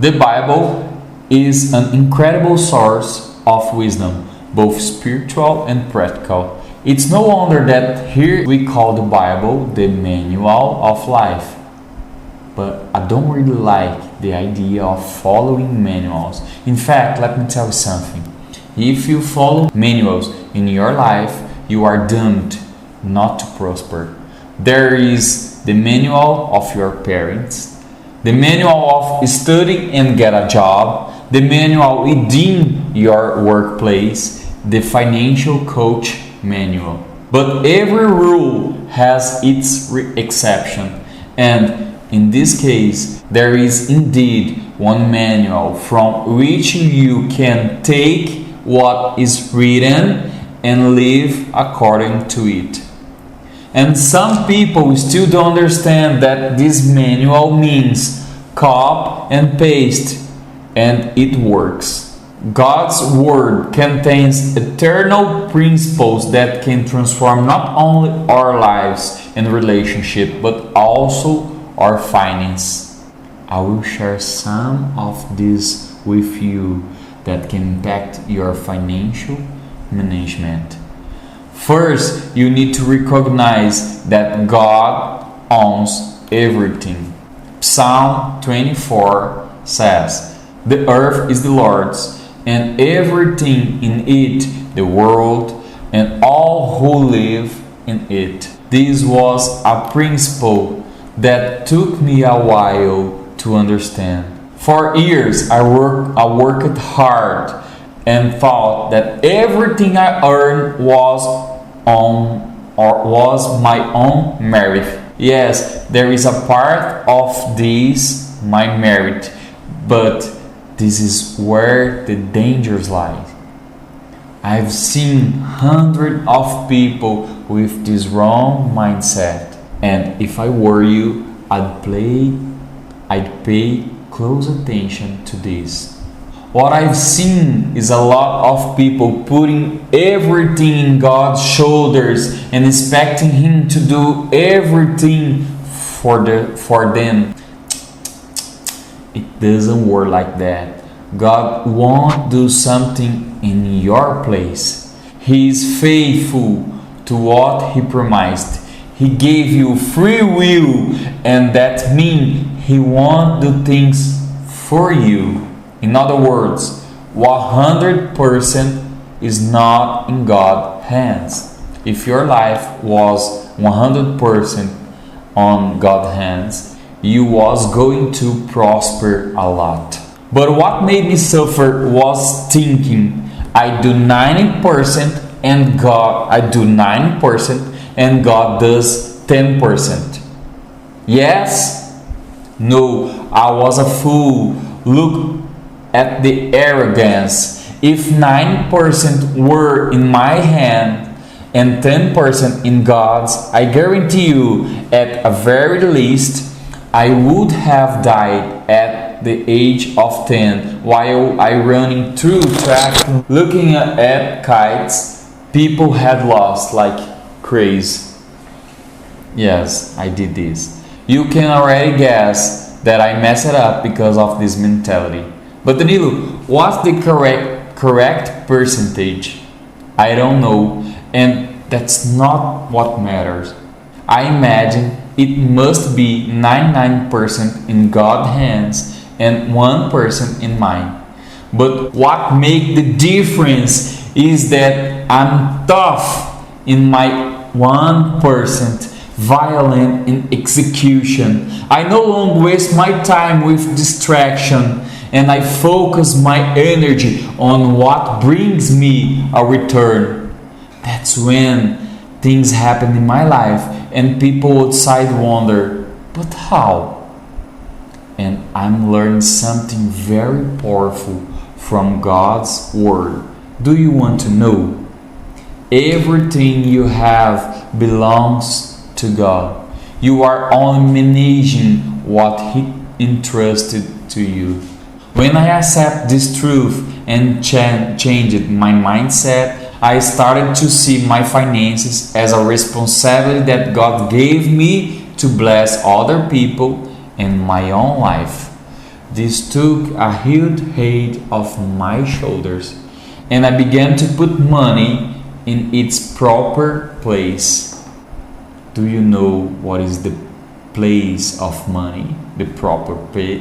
The Bible is an incredible source of wisdom, both spiritual and practical. It's no wonder that here we call the Bible the manual of life. But I don't really like the idea of following manuals. In fact, let me tell you something. If you follow manuals in your life, you are doomed not to prosper. There is the manual of your parents, the manual of studying and get a job, the manual within your workplace, the financial coach manual. But every rule has its exception, and in this case, there is indeed one manual from which you can take what is written and live according to it. And some people still don't understand that this manual means copy and paste, and it works. God's Word contains eternal principles that can transform not only our lives and relationship, but also our finance. I will share some of these with you that can impact your financial management. First, you need to recognize that God owns everything. Psalm 24 says, "The earth is the Lord's, and everything in it, the world, and all who live in it." This was a principle that took me a while to understand. For years, I worked hard and thought that everything I earned was my own merit. Yes, there is a part of this my merit, but this is where the dangers lie. I've seen hundreds of people with this wrong mindset, and if I were you, I'd pay close attention to this. What I've seen is a lot of people putting everything in God's shoulders and expecting Him to do everything for them. It doesn't work like that. God won't do something in your place. He is faithful to what He promised. He gave you free will, and that means He won't do things for you. In other words, 100% is not in God's hands. If your life was 100% on God's hands, you was going to prosper a lot. But what made me suffer was thinking, I do 90% and God does 10%. Yes? No, I was a fool. Look at the arrogance. If 9% were in my hand and 10% in God's, I guarantee you, at a very least, I would have died at the age of 10 while I running through traffic looking at kites people had lost like crazy. Yes, I did this. You can already guess that I messed it up because of this mentality. But Danilo, what's the correct percentage? I don't know, and that's not what matters. I imagine it must be 99% in God's hands and 1% in mine. But what makes the difference is that I'm tough in my 1%, violent in execution. I no longer waste my time with distraction, and I focus my energy on what brings me a return. That's when things happen in my life and people outside wonder, but how? And I'm learning something very powerful from God's Word. Do you want to know? Everything you have belongs to God. You are only managing what He entrusted to you. When I accept this truth and changed my mindset, I started to see my finances as a responsibility that God gave me to bless other people and my own life. This took a huge weight off my shoulders, and I began to put money in its proper place. Do you know what is the place of money? The proper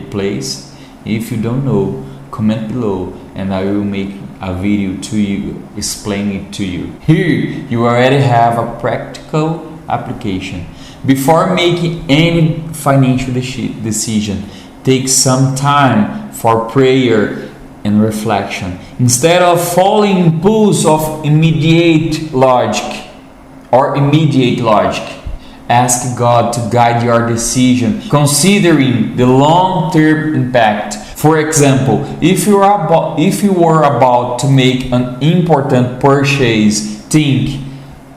place? If you don't know, comment below and I will make a video to you explaining it to you. Here you already have a practical application. Before making any financial decision, take some time for prayer and reflection. Instead of following impulse of immediate logic, ask God to guide your decision, considering the long-term impact. For example, if you were about to make an important purchase, think,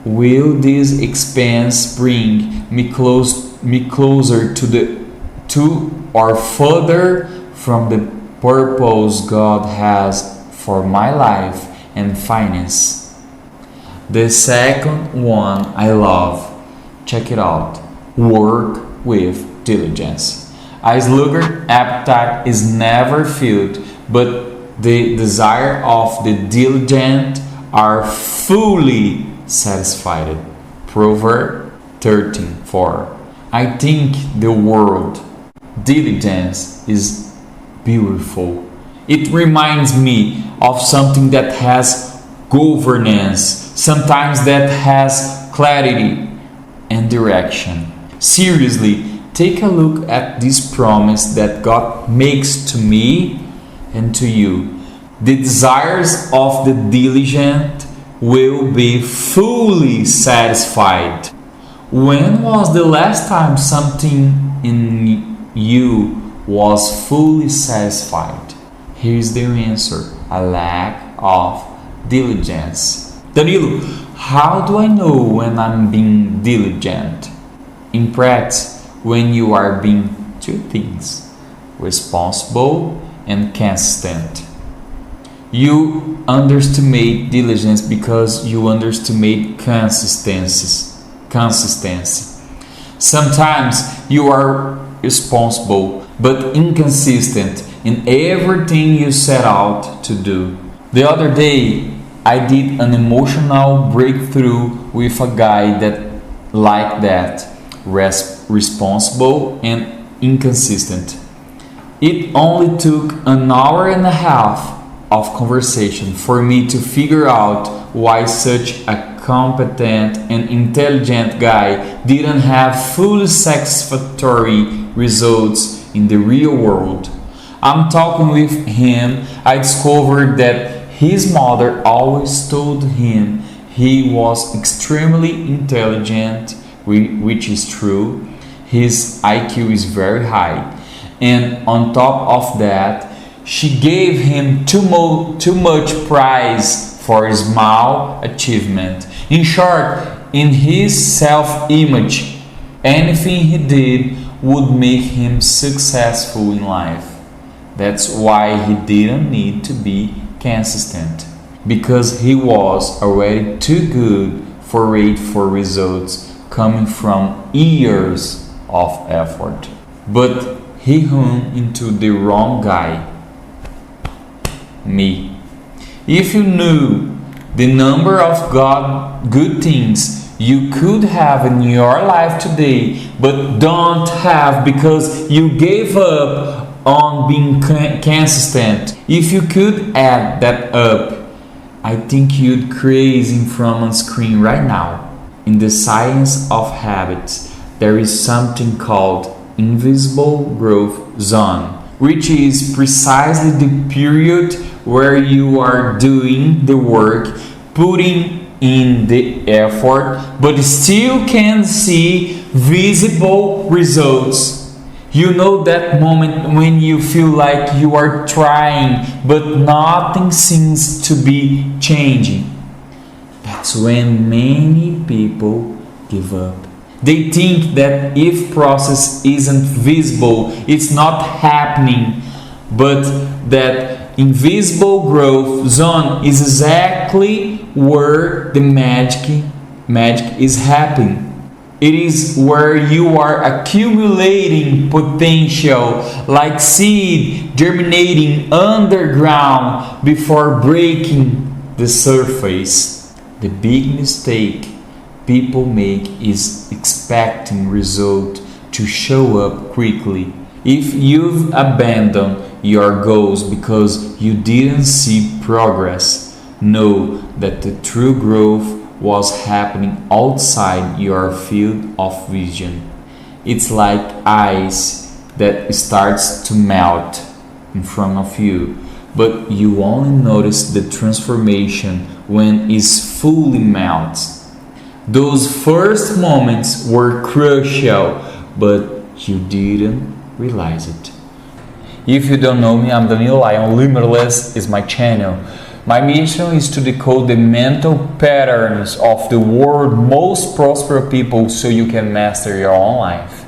will this expense bring me closer to or further from the purpose God has for my life and finance? The second one I love. Check it out. Work with diligence. A sluggard appetite is never filled, but the desire of the diligent are fully satisfied. Proverbs 13:4. I think the word diligence is beautiful. It reminds me of something that has governance, sometimes that has clarity and direction. Seriously, take a look at this promise that God makes to me and to you. The desires of the diligent will be fully satisfied. When was the last time something in you was fully satisfied? Here's the answer: a lack of diligence. Danilo, how do I know when I'm being diligent? In practice, when you are being two things, responsible and consistent. You underestimate diligence because you underestimate consistency. Sometimes you are responsible but inconsistent in everything you set out to do. The other day, I did an emotional breakthrough with a guy that responsible and inconsistent. It only took an hour and a half of conversation for me to figure out why such a competent and intelligent guy didn't have fully satisfactory results in the real world. I'm talking with him, I discovered that his mother always told him he was extremely intelligent, which is true. His IQ is very high. And on top of that, she gave him too much prize for his small achievement. In short, in his self-image, anything he did would make him successful in life. That's why he didn't need to be consistent, because he was already too good for results coming from years of effort. But he hung into the wrong guy. Me. If you knew the number of good things you could have in your life today but don't have because you gave up on being consistent, if you could add that up, I think you'd crazy from on screen right now. In the science of habits, there is something called invisible growth zone, which is precisely the period where you are doing the work, putting in the effort, but still can see visible results. You know that moment when you feel like you are trying, but nothing seems to be changing. That's when many people give up. They think that if process isn't visible, it's not happening, but that invisible growth zone is exactly where the magic is happening. It is where you are accumulating potential, like seed germinating underground before breaking the surface. The big mistake people make is expecting result to show up quickly. If you've abandoned your goals because you didn't see progress, know that the true growth was happening outside your field of vision. It's like ice that starts to melt in front of you, but you only notice the transformation when it's fully melts. Those first moments were crucial, but you didn't realize it. If you don't know me, I'm Danilo Lion Limitless is my channel. My mission is to decode the mental patterns of the world's most prosperous people so you can master your own life.